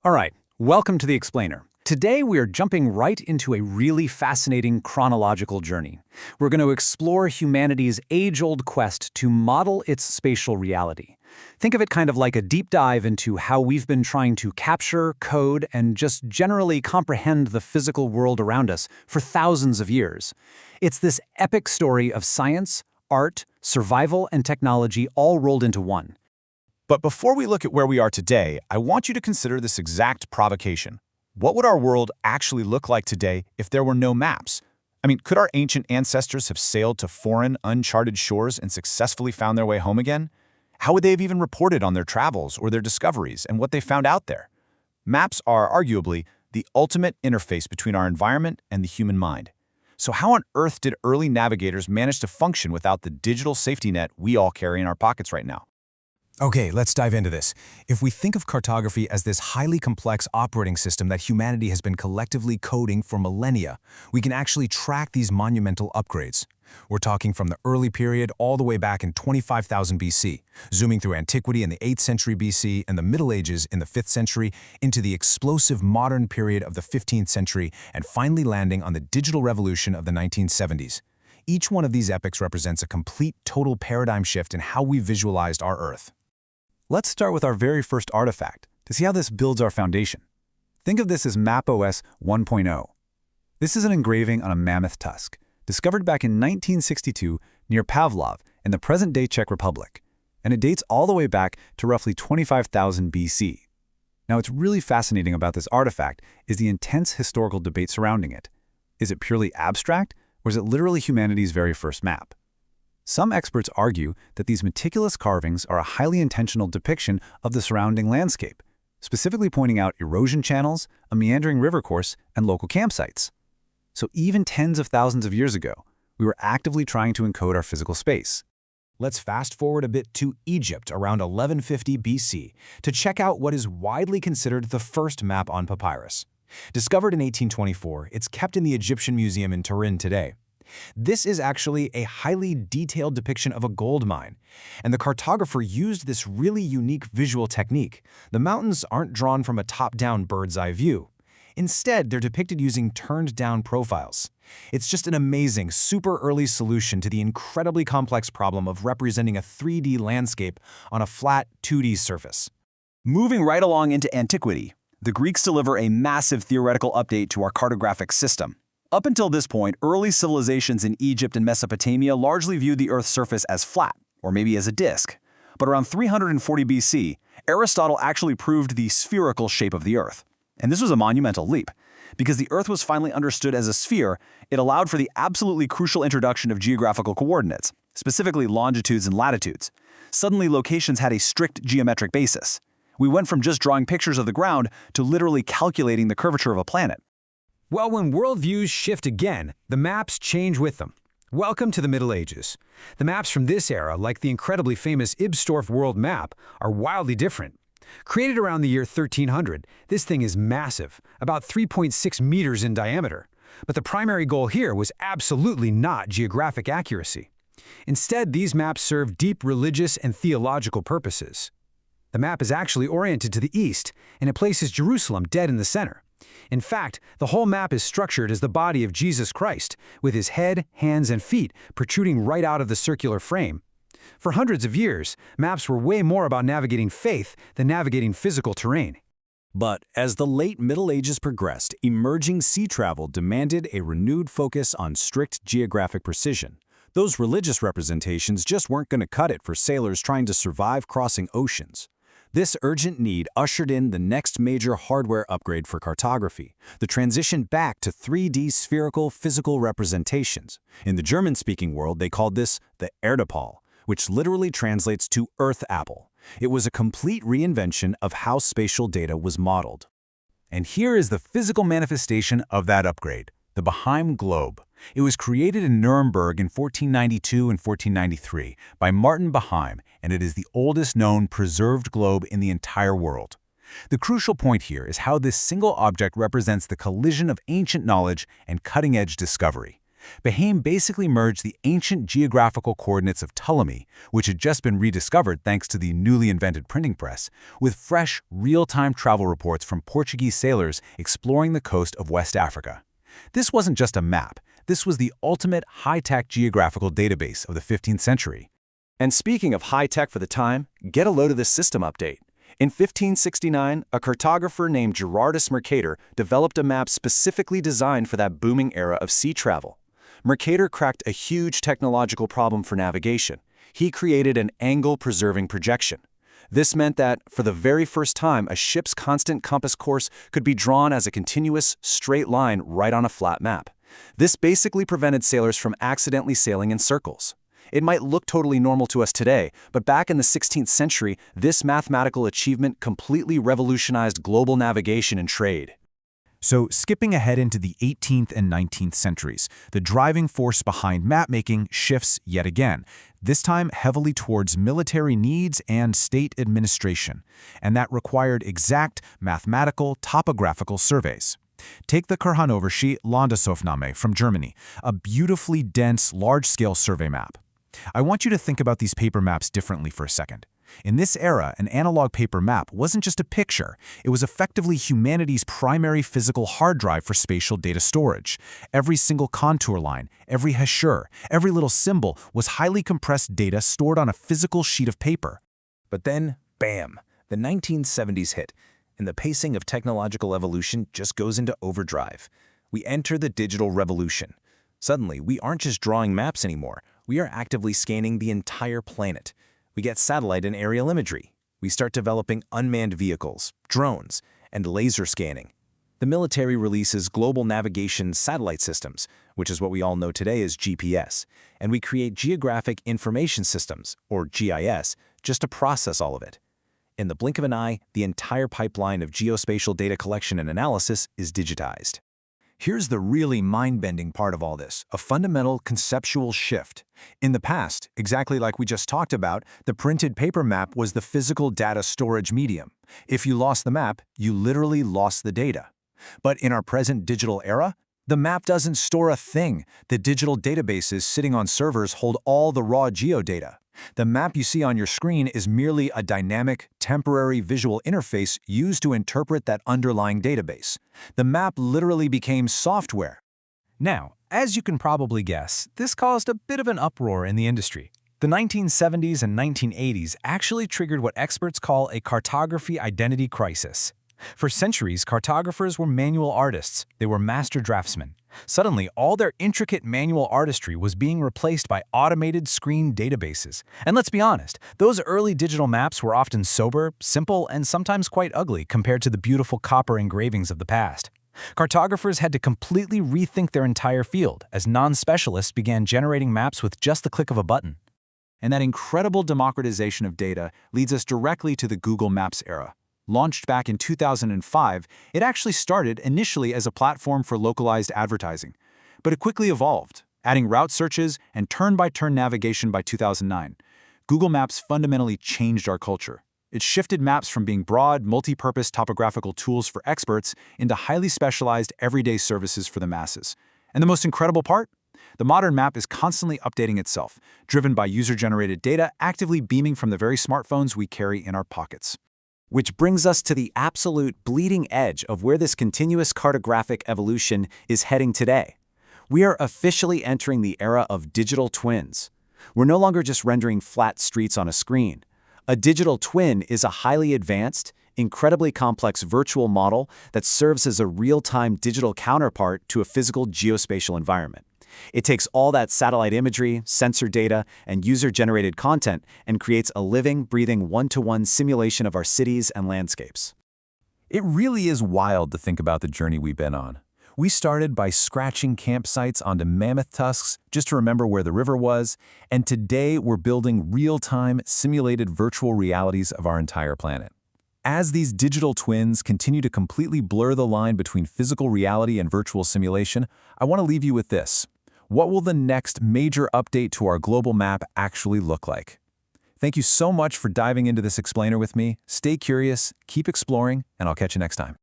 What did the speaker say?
All right, welcome to The Explainer. Today we are jumping right into a really fascinating chronological journey. We're going to explore humanity's age-old quest to model its spatial reality. Think of it kind of like a deep dive into how we've been trying to capture, code, and just generally comprehend the physical world around us for thousands of years. It's this epic story of science, art, survival, and technology all rolled into one. But before we look at where we are today, I want you to consider this exact provocation. What would our world actually look like today if there were no maps? Could our ancient ancestors have sailed to foreign, uncharted shores and successfully found their way home again? How would they have even reported on their travels or their discoveries and what they found out there? Maps are arguably the ultimate interface between our environment and the human mind. So how on earth did early navigators manage to function without the digital safety net we all carry in our pockets right now? Okay, let's dive into this. If we think of cartography as this highly complex operating system that humanity has been collectively coding for millennia, we can actually track these monumental upgrades. We're talking from the early period all the way back in 25,000 BC, zooming through antiquity in the 8th century BC and the Middle Ages in the 5th century into the explosive modern period of the 15th century and finally landing on the digital revolution of the 1970s. Each one of these epochs represents a complete total paradigm shift in how we visualized our Earth. Let's start with our very first artifact to see how this builds our foundation. Think of this as MapOS 1.0. This is an engraving on a mammoth tusk, discovered back in 1962 near Pavlov in the present-day Czech Republic, and it dates all the way back to roughly 25,000 BC. Now, what's really fascinating about this artifact is the intense historical debate surrounding it. Is it purely abstract, or is it literally humanity's very first map? Some experts argue that these meticulous carvings are a highly intentional depiction of the surrounding landscape, specifically pointing out erosion channels, a meandering river course, and local campsites. So even tens of thousands of years ago, we were actively trying to encode our physical space. Let's fast forward a bit to Egypt around 1150 BC to check out what is widely considered the first map on papyrus. Discovered in 1824, it's kept in the Egyptian Museum in Turin today. This is actually a highly detailed depiction of a gold mine, and the cartographer used this really unique visual technique. The mountains aren't drawn from a top-down bird's-eye view. Instead, they're depicted using turned-down profiles. It's just an amazing, super early solution to the incredibly complex problem of representing a 3D landscape on a flat 2D surface. Moving right along into antiquity, the Greeks deliver a massive theoretical update to our cartographic system. Up until this point, early civilizations in Egypt and Mesopotamia largely viewed the Earth's surface as flat, or maybe as a disk. But around 340 BC, Aristotle actually proved the spherical shape of the Earth. And this was a monumental leap. Because the Earth was finally understood as a sphere, it allowed for the absolutely crucial introduction of geographical coordinates, specifically longitudes and latitudes. Suddenly, locations had a strict geometric basis. We went from just drawing pictures of the ground to literally calculating the curvature of a planet. Well, when worldviews shift again, the maps change with them. Welcome to the Middle Ages. The maps from this era, like the incredibly famous Ibstorf World Map, are wildly different. Created around the year 1300, this thing is massive, about 3.6 meters in diameter. But the primary goal here was absolutely not geographic accuracy. Instead, these maps serve deep religious and theological purposes. The map is actually oriented to the east, and it places Jerusalem dead in the center. In fact, the whole map is structured as the body of Jesus Christ, with his head, hands, and feet protruding right out of the circular frame. For hundreds of years, maps were way more about navigating faith than navigating physical terrain. But as the late Middle Ages progressed, emerging sea travel demanded a renewed focus on strict geographic precision. Those religious representations just weren't going to cut it for sailors trying to survive crossing oceans. This urgent need ushered in the next major hardware upgrade for cartography, the transition back to 3D spherical physical representations. In the German-speaking world, they called this the Erdapal, which literally translates to Earth Apple. It was a complete reinvention of how spatial data was modeled. And here is the physical manifestation of that upgrade, the Beheim globe. It was created in Nuremberg in 1492 and 1493 by Martin Beheim, and it is the oldest known preserved globe in the entire world. The crucial point here is how this single object represents the collision of ancient knowledge and cutting-edge discovery. Bahame basically merged the ancient geographical coordinates of Ptolemy, which had just been rediscovered thanks to the newly invented printing press, with fresh, real-time travel reports from Portuguese sailors exploring the coast of West Africa. This wasn't just a map. This was the ultimate high-tech geographical database of the 15th century. And speaking of high-tech for the time, get a load of this system update. In 1569, a cartographer named Gerardus Mercator developed a map specifically designed for that booming era of sea travel. Mercator cracked a huge technological problem for navigation. He created an angle-preserving projection. This meant that, for the very first time, a ship's constant compass course could be drawn as a continuous, straight line right on a flat map. This basically prevented sailors from accidentally sailing in circles. It might look totally normal to us today, but back in the 16th century, this mathematical achievement completely revolutionized global navigation and trade. So, skipping ahead into the 18th and 19th centuries, the driving force behind mapmaking shifts yet again, this time heavily towards military needs and state administration, and that required exact mathematical topographical surveys. Take the Kurhanoverschi Landesaufnahme from Germany, a beautifully dense, large-scale survey map. I want you to think about these paper maps differently for a second. In this era, an analog paper map wasn't just a picture. It was effectively humanity's primary physical hard drive for spatial data storage. Every single contour line, every hachure, every little symbol was highly compressed data stored on a physical sheet of paper. But then, bam, the 1970s hit, and the pacing of technological evolution just goes into overdrive. We enter the digital revolution. Suddenly, we aren't just drawing maps anymore. We are actively scanning the entire planet. We get satellite and aerial imagery. We start developing unmanned vehicles, drones, and laser scanning. The military releases global navigation satellite systems, which is what we all know today as GPS, and we create geographic information systems, or GIS, just to process all of it. In the blink of an eye, the entire pipeline of geospatial data collection and analysis is digitized. Here's the really mind-bending part of all this, a fundamental conceptual shift. In the past, exactly like we just talked about, the printed paper map was the physical data storage medium. If you lost the map, you literally lost the data. But in our present digital era, the map doesn't store a thing. The digital databases sitting on servers hold all the raw geodata. The map you see on your screen is merely a dynamic, temporary visual interface used to interpret that underlying database. The map literally became software. Now, as you can probably guess, this caused a bit of an uproar in the industry. The 1970s and 1980s actually triggered what experts call a cartography identity crisis. For centuries, cartographers were manual artists. They were master draftsmen. Suddenly, all their intricate manual artistry was being replaced by automated screen databases. And let's be honest, those early digital maps were often sober, simple, and sometimes quite ugly compared to the beautiful copper engravings of the past. Cartographers had to completely rethink their entire field as non-specialists began generating maps with just the click of a button. And that incredible democratization of data leads us directly to the Google Maps era. Launched back in 2005, it actually started initially as a platform for localized advertising. But it quickly evolved, adding route searches and turn-by-turn navigation by 2009. Google Maps fundamentally changed our culture. It shifted maps from being broad, multi-purpose topographical tools for experts into highly specialized, everyday services for the masses. And the most incredible part? The modern map is constantly updating itself, driven by user-generated data actively beaming from the very smartphones we carry in our pockets. Which brings us to the absolute bleeding edge of where this continuous cartographic evolution is heading today. We are officially entering the era of digital twins. We're no longer just rendering flat streets on a screen. A digital twin is a highly advanced, incredibly complex virtual model that serves as a real-time digital counterpart to a physical geospatial environment. It takes all that satellite imagery, sensor data, and user-generated content and creates a living, breathing, one-to-one simulation of our cities and landscapes. It really is wild to think about the journey we've been on. We started by scratching campsites onto mammoth tusks just to remember where the river was, and today we're building real-time, simulated virtual realities of our entire planet. As these digital twins continue to completely blur the line between physical reality and virtual simulation, I want to leave you with this. What will the next major update to our global map actually look like? Thank you so much for diving into this explainer with me. Stay curious, keep exploring, and I'll catch you next time.